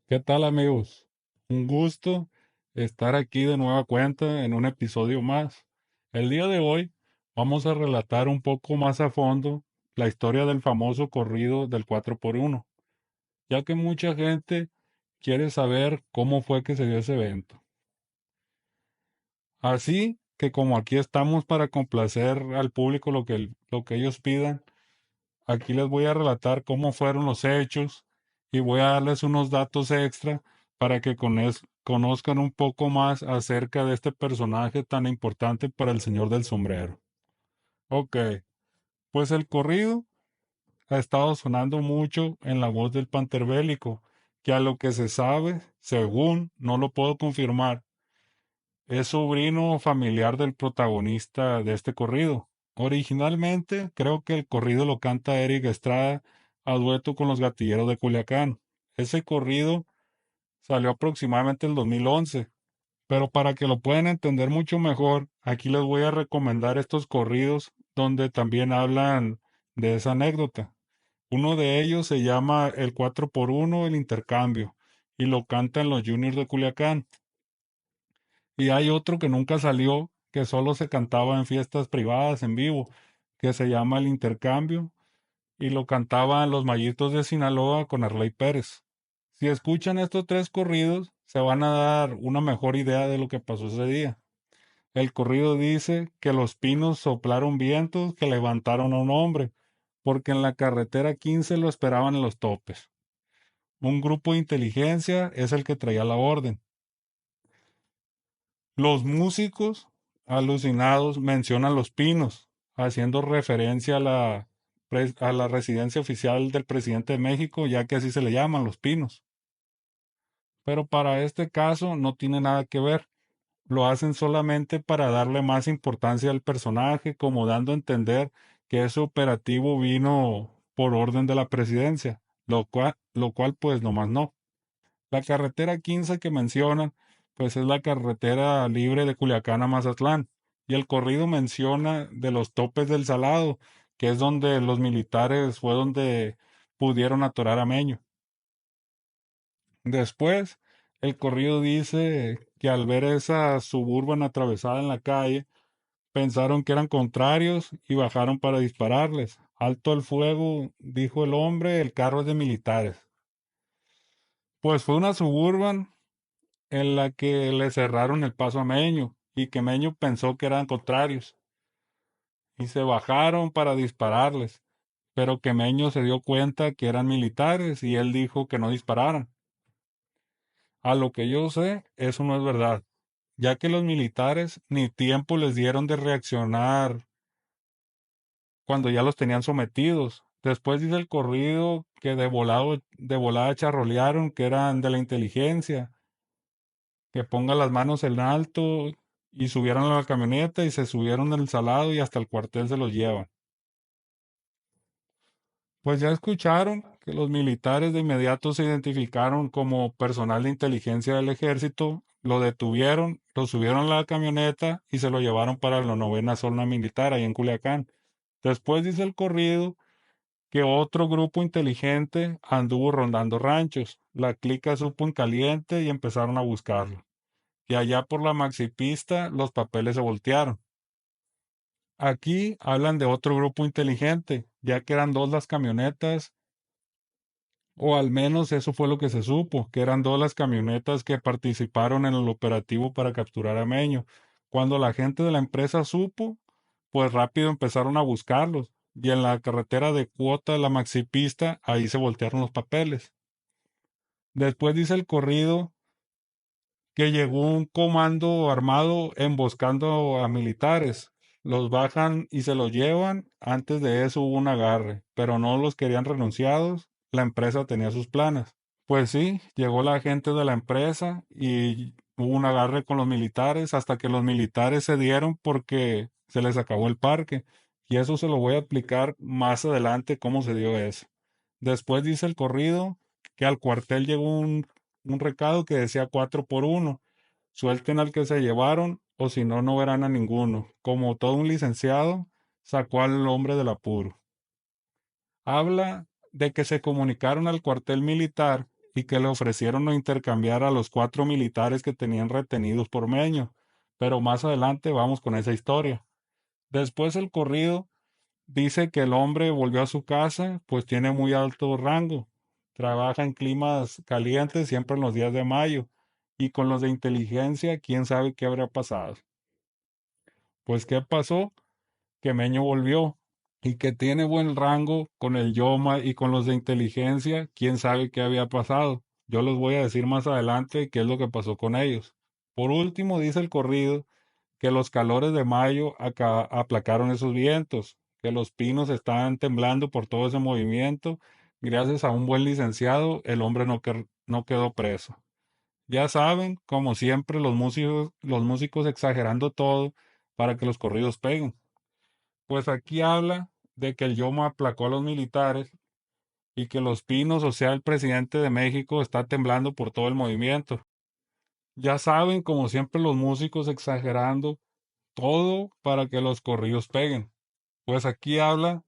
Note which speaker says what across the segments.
Speaker 1: ¿Qué tal, amigos? Un gusto estar aquí de nueva cuenta en un episodio más. El día de hoy vamos a relatar un poco más a fondo la historia del famoso corrido del 4x1, ya que mucha gente quiere saber cómo fue que se dio ese evento. Así que como aquí estamos para complacer al público lo que ellos pidan, aquí les voy a relatar cómo fueron los hechos y voy a darles unos datos extra para que conozcan un poco más acerca de este personaje tan importante para el Señor del Sombrero. Ok, pues el corrido ha estado sonando mucho en la voz del Panterbélico, que a lo que se sabe, según no lo puedo confirmar, es sobrino familiar del protagonista de este corrido. Originalmente, creo que el corrido lo canta Eric Estrada a dueto con los Gatilleros de Culiacán. Ese corrido salió aproximadamente en 2011, pero para que lo puedan entender mucho mejor, aquí les voy a recomendar estos corridos donde también hablan de esa anécdota. Uno de ellos se llama El 4x1, el intercambio, y lo cantan los Juniors de Culiacán. Y hay otro que nunca salió, que solo se cantaba en fiestas privadas en vivo, que se llama El Intercambio, y lo cantaban los Mallitos de Sinaloa con Arley Pérez. Si escuchan estos tres corridos, se van a dar una mejor idea de lo que pasó ese día. El corrido dice que los pinos soplaron vientos que levantaron a un hombre, porque en la carretera 15 lo esperaban en los topes. Un grupo de inteligencia es el que traía la orden. Los músicos alucinados mencionan Los Pinos, haciendo referencia a la residencia oficial del presidente de México, ya que así se le llaman Los Pinos. Pero para este caso no tiene nada que ver. Lo hacen solamente para darle más importancia al personaje, como dando a entender que ese operativo vino por orden de la presidencia, lo cual pues nomás no. La carretera 15 que mencionan, pues es la carretera libre de Culiacán a Mazatlán. Y el corrido menciona de los topes del Salado, que es donde los militares fue donde pudieron atorar a Meño. Después, el corrido dice que al ver esa suburban atravesada en la calle, pensaron que eran contrarios y bajaron para dispararles. Alto el fuego, dijo el hombre, el carro es de militares. Pues fue una suburban en la que le cerraron el paso a Meño y que Meño pensó que eran contrarios y se bajaron para dispararles, pero que Meño se dio cuenta que eran militares y él dijo que no dispararan. A lo que yo sé, eso no es verdad, ya que los militares ni tiempo les dieron de reaccionar cuando ya los tenían sometidos. Después dice el corrido que de volada charrolearon que eran de la inteligencia, que ponga las manos en alto y subieron a la camioneta y se subieron del Salado y hasta el cuartel se los llevan. Pues ya escucharon que los militares de inmediato se identificaron como personal de inteligencia del ejército, lo detuvieron, lo subieron a la camioneta y se lo llevaron para la novena zona militar ahí en Culiacán. Después dice el corrido que otro grupo inteligente anduvo rondando ranchos. La clica supo en caliente y empezaron a buscarlo. Y allá por la maxipista los papeles se voltearon. Aquí hablan de otro grupo inteligente, ya que eran dos las camionetas, o al menos eso fue lo que se supo, que eran dos las camionetas que participaron en el operativo para capturar a Meño. Cuando la gente de la empresa supo, pues rápido empezaron a buscarlos, y en la carretera de Cuota, la maxipista, ahí se voltearon los papeles. Después dice el corrido que llegó un comando armado emboscando a militares. Los bajan y se los llevan. Antes de eso hubo un agarre, pero no los querían renunciados. La empresa tenía sus planes. Pues sí, llegó la gente de la empresa y hubo un agarre con los militares hasta que los militares se dieron porque se les acabó el parque. Y eso se lo voy a explicar más adelante cómo se dio eso. Después dice el corrido que al cuartel llegó un recado que decía 4x1. Suelten al que se llevaron o si no, no verán a ninguno. Como todo un licenciado, sacó al hombre del apuro. Habla de que se comunicaron al cuartel militar y que le ofrecieron intercambiar a los 4 militares que tenían retenidos por Meño. Pero más adelante vamos con esa historia. Después el corrido dice que el hombre volvió a su casa, pues tiene muy alto rango. Trabaja en climas calientes siempre en los días de mayo. Y con los de inteligencia, quién sabe qué habría pasado. Pues, ¿qué pasó? Que Meño volvió y que tiene buen rango con el Yoma y con los de inteligencia, quién sabe qué había pasado. Yo les voy a decir más adelante qué es lo que pasó con ellos. Por último, dice el corrido que los calores de mayo aplacaron esos vientos, que los pinos estaban temblando por todo ese movimiento. Gracias a un buen licenciado, el hombre no quedó preso. Ya saben, como siempre, los músicos exagerando todo para que los corridos peguen. Pues aquí habla de que el Yoma aplacó a los militares y que Los Pinos, o sea, el presidente de México, está temblando por todo el movimiento. Ya saben, como siempre, los músicos exagerando todo para que los corridos peguen. Pues aquí habla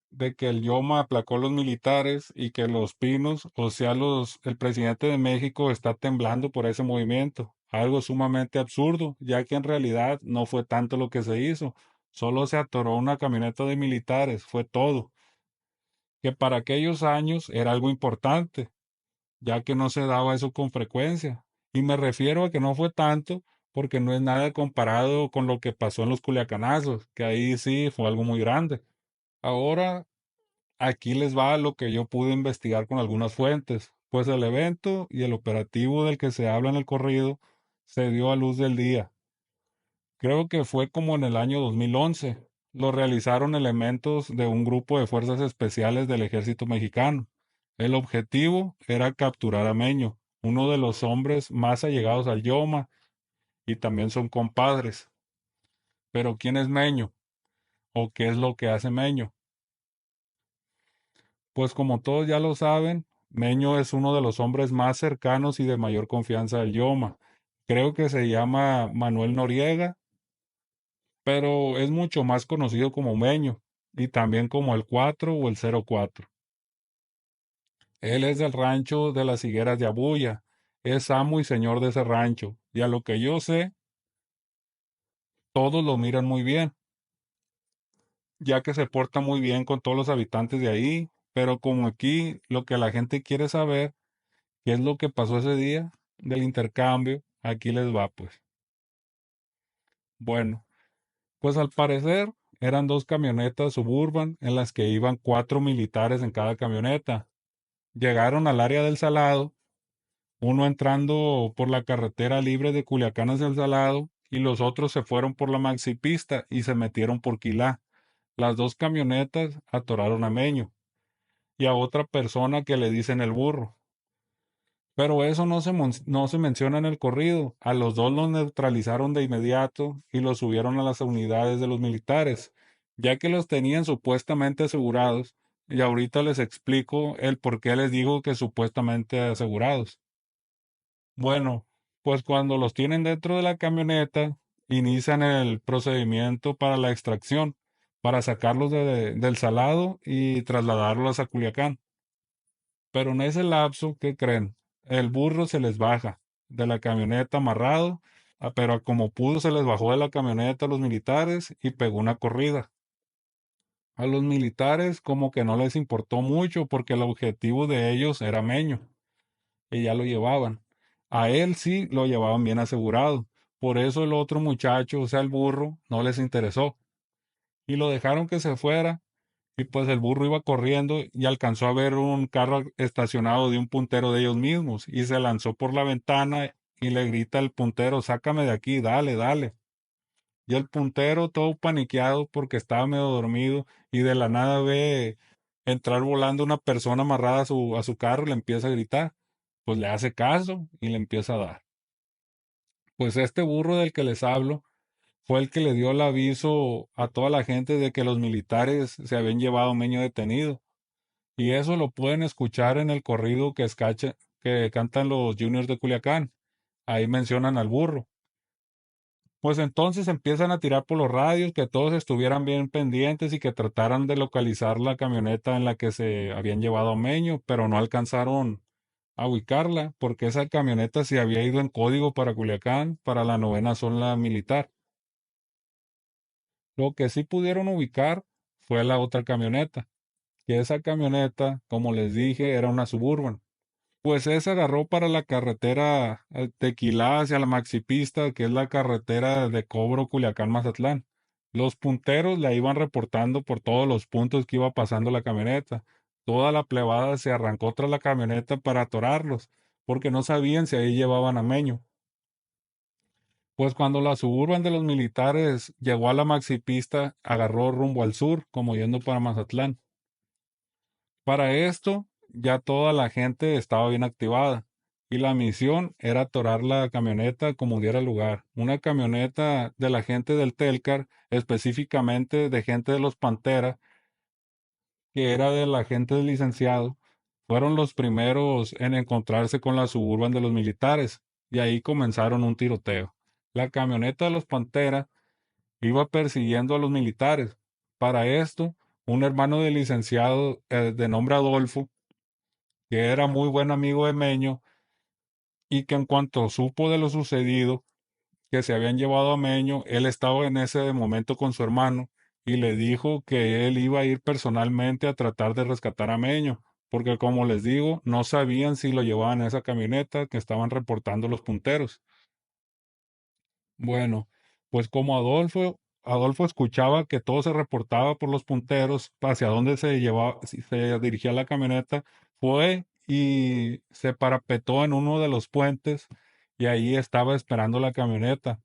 Speaker 1: de que el Yoma aplacó a los militares y que Los Pinos, o sea, el presidente de México, está temblando por ese movimiento. Algo sumamente absurdo, ya que en realidad no fue tanto lo que se hizo. Solo se atoró una camioneta de militares, fue todo. Que para aquellos años era algo importante, ya que no se daba eso con frecuencia. Y me refiero a que no fue tanto porque no es nada comparado con lo que pasó en los Culiacanazos, que ahí sí fue algo muy grande. Ahora, aquí les va lo que yo pude investigar con algunas fuentes, pues el evento y el operativo del que se habla en el corrido se dio a luz del día. Creo que fue como en el año 2011. Lo realizaron elementos de un grupo de fuerzas especiales del ejército mexicano. El objetivo era capturar a Meño, uno de los hombres más allegados al Yoma, y también son compadres. Pero ¿quién es Meño? ¿O qué es lo que hace Meño? Pues como todos ya lo saben, Meño es uno de los hombres más cercanos y de mayor confianza del Yoma. Creo que se llama Manuel Noriega, pero es mucho más conocido como Meño y también como el 4 o el 04. Él es del rancho de las Higueras de Abuya, es amo y señor de ese rancho, y a lo que yo sé, todos lo miran muy bien, ya que se porta muy bien con todos los habitantes de ahí, pero como aquí lo que la gente quiere saber, qué es lo que pasó ese día del intercambio, aquí les va pues. Bueno, pues al parecer eran 2 camionetas Suburban en las que iban 4 militares en cada camioneta. Llegaron al área del Salado, uno entrando por la carretera libre de Culiacán hacia el Salado y los otros se fueron por la maxipista y se metieron por Quilá. Las 2 camionetas atoraron a Meño y a otra persona que le dicen el burro. Pero eso no se menciona en el corrido. A los dos los neutralizaron de inmediato y los subieron a las unidades de los militares, ya que los tenían supuestamente asegurados. Y ahorita les explico el por qué les digo que supuestamente asegurados. Bueno, pues cuando los tienen dentro de la camioneta, inician el procedimiento para la extracción, para sacarlos del Salado y trasladarlos a Culiacán. Pero en ese lapso, ¿qué creen? El burro se les baja de la camioneta amarrado, pero como pudo se les bajó de la camioneta a los militares y pegó una corrida. A los militares como que no les importó mucho porque el objetivo de ellos era Meño y ya lo llevaban. A él sí lo llevaban bien asegurado. Por eso el otro muchacho, o sea, el burro, no les interesó. Y lo dejaron que se fuera. Y pues el burro iba corriendo y alcanzó a ver un carro estacionado de un puntero de ellos mismos. Y se lanzó por la ventana y le grita al puntero, sácame de aquí, dale, dale. Y el puntero, todo paniqueado porque estaba medio dormido y de la nada ve entrar volando una persona amarrada a su carro y le empieza a gritar. Pues le hace caso y le empieza a dar. Pues este burro del que les hablo fue el que le dio el aviso a toda la gente de que los militares se habían llevado a Meño detenido. Y eso lo pueden escuchar en el corrido que cantan los Juniors de Culiacán. Ahí mencionan al burro. Pues entonces empiezan a tirar por los radios que todos estuvieran bien pendientes y que trataran de localizar la camioneta en la que se habían llevado a Meño, pero no alcanzaron a ubicarla, porque esa camioneta se había ido en código para Culiacán, para la novena zona militar. Lo que sí pudieron ubicar fue la otra camioneta, que esa camioneta, como les dije, era una Suburban. Pues esa agarró para la carretera Tequilá hacia la Maxipista, que es la carretera de Cobro, Culiacán, Mazatlán. Los punteros la iban reportando por todos los puntos que iba pasando la camioneta. Toda la plebada se arrancó tras la camioneta para atorarlos, porque no sabían si ahí llevaban a Meño. Pues cuando la Suburban de los militares llegó a la Maxipista, agarró rumbo al sur, como yendo para Mazatlán. Para esto, ya toda la gente estaba bien activada y la misión era atorar la camioneta como diera lugar. Una camioneta de la gente del Telcar, específicamente de gente de los Pantera, que era de la gente del licenciado, fueron los primeros en encontrarse con la Suburban de los militares y ahí comenzaron un tiroteo. La camioneta de los Pantera iba persiguiendo a los militares. Para esto, un hermano del licenciado de nombre Adolfo, que era muy buen amigo de Meño y que en cuanto supo de lo sucedido, que se habían llevado a Meño, él estaba en ese momento con su hermano y le dijo que él iba a ir personalmente a tratar de rescatar a Meño, porque como les digo, no sabían si lo llevaban a esa camioneta que estaban reportando los punteros. Bueno, pues como Adolfo escuchaba que todo se reportaba por los punteros hacia dónde se llevaba, si se dirigía la camioneta, fue y se parapetó en uno de los puentes y ahí estaba esperando la camioneta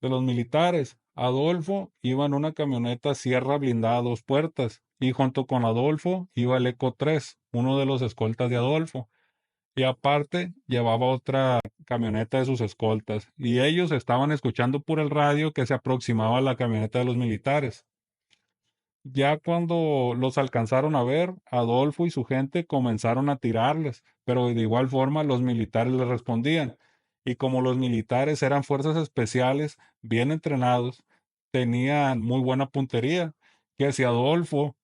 Speaker 1: de los militares. Adolfo iba en una camioneta Sierra blindada a dos puertas y junto con Adolfo iba el Eco 3, uno de los escoltas de Adolfo. Y aparte llevaba otra camioneta de sus escoltas. Y ellos estaban escuchando por el radio que se aproximaba la camioneta de los militares. Ya cuando los alcanzaron a ver, Adolfo y su gente comenzaron a tirarles, pero de igual forma los militares les respondían. Y como los militares eran fuerzas especiales, bien entrenados, tenían muy buena puntería, que si Adolfo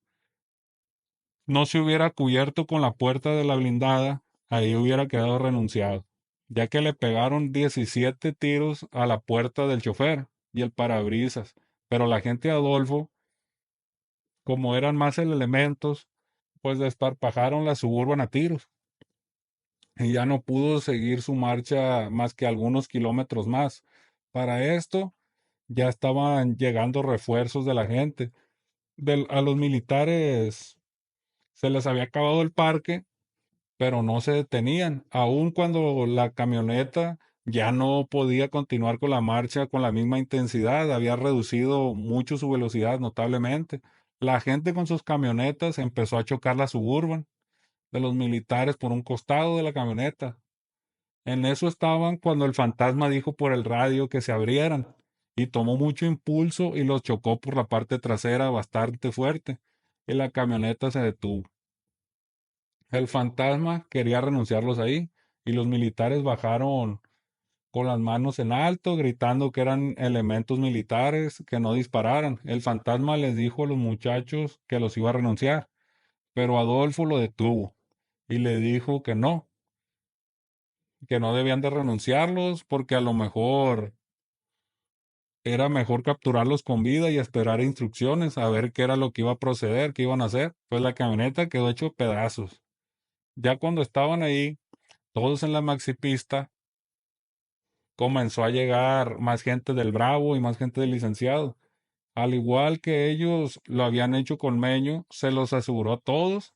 Speaker 1: no se hubiera cubierto con la puerta de la blindada, ahí hubiera quedado renunciado, ya que le pegaron 17 tiros a la puerta del chofer y el parabrisas. Pero la gente de Adolfo, como eran más elementos, pues desparpajaron la Suburban a tiros y ya no pudo seguir su marcha más que algunos kilómetros más. Para esto ya estaban llegando refuerzos de la gente. A los militares se les había acabado el parque pero no se detenían, aun cuando la camioneta ya no podía continuar con la marcha con la misma intensidad, había reducido mucho su velocidad notablemente. La gente con sus camionetas empezó a chocar la Suburban de los militares por un costado de la camioneta. En eso estaban cuando el fantasma dijo por el radio que se abrieran y tomó mucho impulso y los chocó por la parte trasera bastante fuerte y la camioneta se detuvo. El fantasma quería renunciarlos ahí y los militares bajaron con las manos en alto, gritando que eran elementos militares, que no dispararan. El fantasma les dijo a los muchachos que los iba a renunciar, pero Adolfo lo detuvo y le dijo que no debían de renunciarlos porque a lo mejor era mejor capturarlos con vida y esperar instrucciones a ver qué era lo que iba a proceder, qué iban a hacer. Pues la camioneta quedó hecho pedazos. Ya cuando estaban ahí, todos en la maxipista, comenzó a llegar más gente del Bravo y más gente del licenciado. Al igual que ellos lo habían hecho con Meño, se los aseguró a todos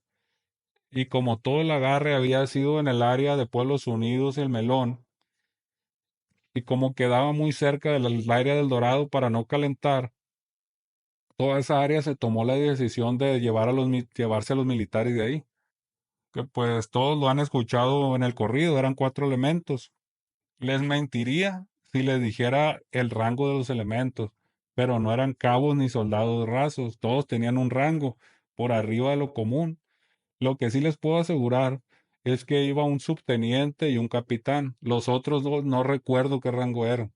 Speaker 1: y como todo el agarre había sido en el área de Pueblos Unidos y el Melón, y como quedaba muy cerca del área del Dorado para no calentar, toda esa área se tomó la decisión de llevarse a los militares de ahí, que pues todos lo han escuchado en el corrido, eran cuatro elementos. Les mentiría si les dijera el rango de los elementos, pero no eran cabos ni soldados rasos, todos tenían un rango por arriba de lo común. Lo que sí les puedo asegurar es que iba un subteniente y un capitán. Los otros dos no recuerdo qué rango eran.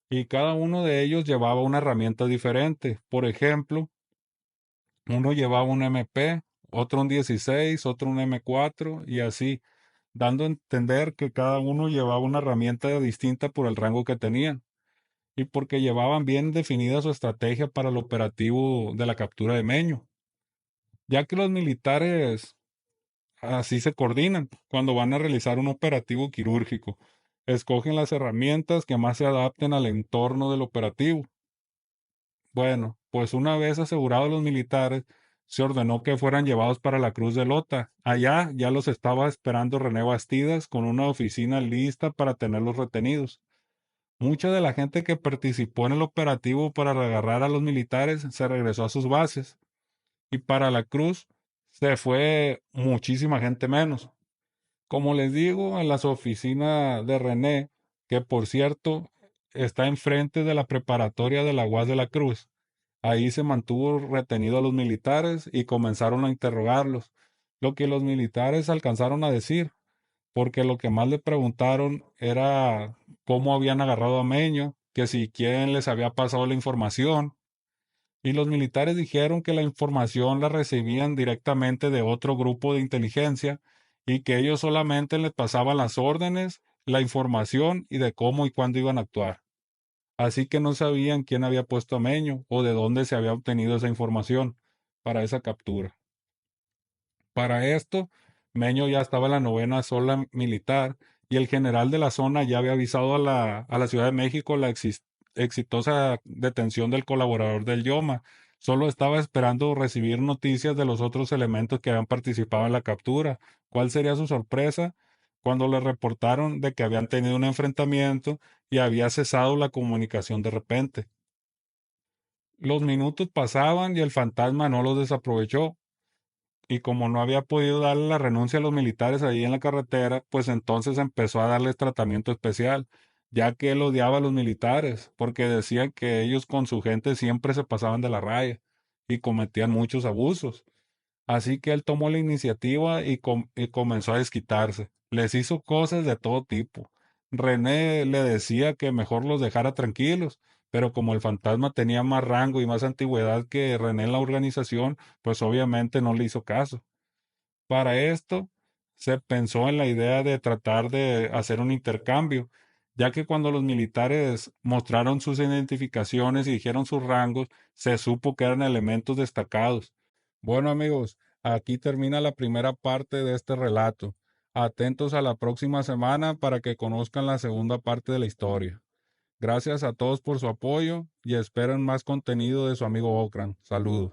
Speaker 1: Y cada uno de ellos llevaba una herramienta diferente. Por ejemplo, uno llevaba un MP, otro un 16, otro un M4 y así. dando a entender que cada uno llevaba una herramienta distinta por el rango que tenían y porque llevaban bien definida su estrategia para el operativo de la captura de Meño, ya que los militares así se coordinan cuando van a realizar un operativo quirúrgico. Escogen las herramientas que más se adapten al entorno del operativo. Bueno, pues una vez asegurados los militares, se ordenó que fueran llevados para la Cruz de Lota. Allá ya los estaba esperando René Bastidas con una oficina lista para tenerlos retenidos. Mucha de la gente que participó en el operativo para agarrar a los militares se regresó a sus bases y para la Cruz se fue muchísima gente menos. Como les digo, en las oficinas de René, que por cierto está enfrente de la preparatoria de la UAS de la Cruz, ahí se mantuvo retenido a los militares y comenzaron a interrogarlos, lo que los militares alcanzaron a decir, porque lo que más le preguntaron era cómo habían agarrado a Meño, que si quién les había pasado la información, y los militares dijeron que la información la recibían directamente de otro grupo de inteligencia y que ellos solamente les pasaban las órdenes, la información y de cómo y cuándo iban a actuar. Así que no sabían quién había puesto a Meño o de dónde se había obtenido esa información para esa captura. Para esto, Meño ya estaba en la novena zona militar y el general de la zona ya había avisado a la Ciudad de México la exitosa detención del colaborador del Yoma. Solo estaba esperando recibir noticias de los otros elementos que habían participado en la captura. ¿Cuál sería su sorpresa cuando le reportaron de que habían tenido un enfrentamiento y había cesado la comunicación de repente? Los minutos pasaban y el fantasma no los desaprovechó. Y como no había podido darle la renuncia a los militares ahí en la carretera, pues entonces empezó a darles tratamiento especial, ya que él odiaba a los militares, porque decía que ellos con su gente siempre se pasaban de la raya y cometían muchos abusos. Así que él tomó la iniciativa y comenzó a desquitarse. Les hizo cosas de todo tipo. René le decía que mejor los dejara tranquilos, pero como el fantasma tenía más rango y más antigüedad que René en la organización, pues obviamente no le hizo caso. Para esto, se pensó en la idea de tratar de hacer un intercambio, ya que cuando los militares mostraron sus identificaciones y dijeron sus rangos, se supo que eran elementos destacados. Bueno, amigos, aquí termina la primera parte de este relato. Atentos a la próxima semana para que conozcan la segunda parte de la historia. Gracias a todos por su apoyo y esperen más contenido de su amigo Okran. Saludos.